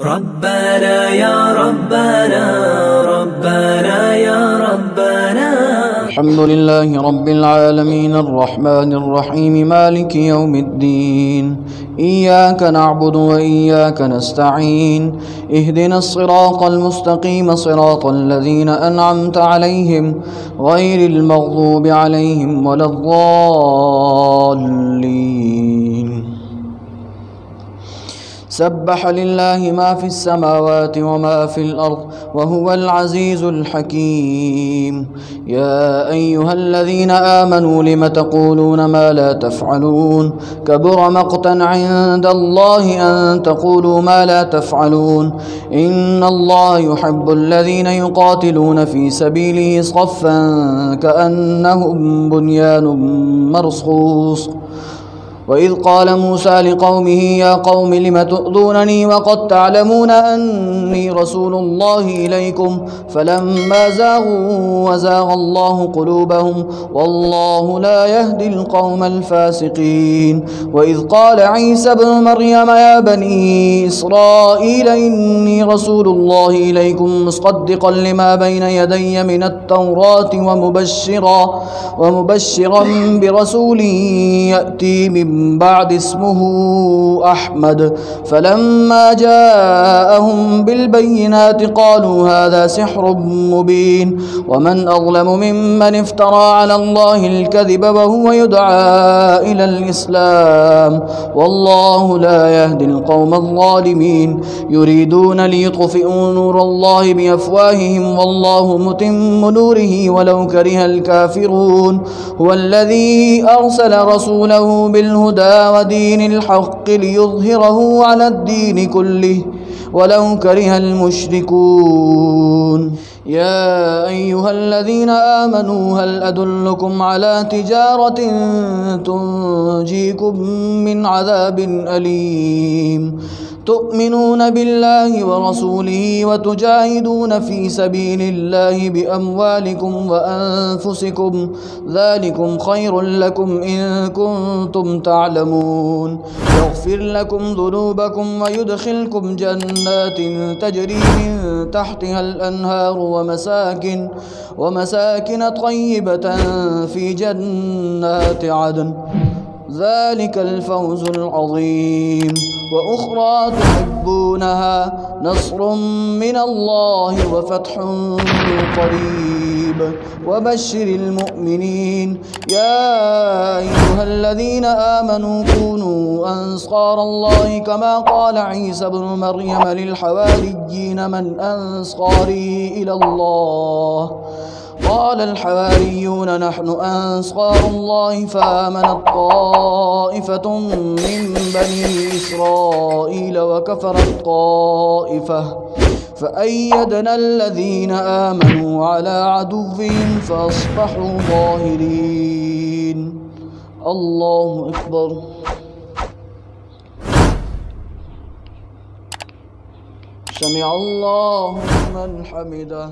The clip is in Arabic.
ربنا يا ربنا ربنا يا ربنا. الحمد لله رب العالمين الرحمن الرحيم مالك يوم الدين. إياك نعبد وإياك نستعين. اهدنا الصراط المستقيم صراط الذين أنعمت عليهم غير المغضوب عليهم ولا الضالين. سبح لله ما في السماوات وما في الأرض وهو العزيز الحكيم. يا أيها الذين آمنوا لم تقولون ما لا تفعلون كبر مقتا عند الله أن تقولوا ما لا تفعلون. إن الله يحب الذين يقاتلون في سبيله صفا كأنهم بنيان مرصوص. وإذ قال موسى لقومه يا قوم لم تؤذونني وقد تعلمون أني رسول الله إليكم فلما زاغوا وزاغ الله قلوبهم والله لا يهدي القوم الفاسقين. وإذ قال عيسى ابن مريم يا بني إسرائيل إني رسول الله إليكم مصدقا لما بين يدي من التوراة ومبشرا برسول يأتي من بعد اسمه أحمد. فلما جاءهم بالبينات قالوا هذا سحر مبين. ومن أظلم ممن افترى على الله الكذب وهو يدعى إلى الإسلام والله لا يهدي القوم الظالمين. يريدون ليطفئوا نور الله بأفواههم والله متم نوره ولو كره الكافرون. هو الذي أرسل رسوله بالهدى ودين الحق ليظهره على الدين كله ولو كره المشركون. يا أيها الذين آمنوا هل أدلكم على تجارة تنجيكم من عذاب أليم تؤمنون بالله ورسوله وتجاهدون في سبيل الله بأموالكم وأنفسكم ذلكم خير لكم إن كنتم تعلمون. يغفر لكم ذنوبكم ويدخلكم جنات تجري من تحتها الأنهار ومساكن طيبة في جنات عدن ذلك الفوز العظيم. وأخرى تحبونها نصر من الله وفتح قريب وبشر المؤمنين. يا أيها الذين آمنوا كونوا أنصار الله كما قال عيسى ابن مريم للحواريين من أنصاري إلى الله قال الحواريون نحن أنصار الله فآمنت طائفة من بني إسرائيل وكفرت طائفة فأيدنا الذين آمنوا على عدوهم فأصبحوا ظاهرين. الله أكبر. سمع الله لمن حمده.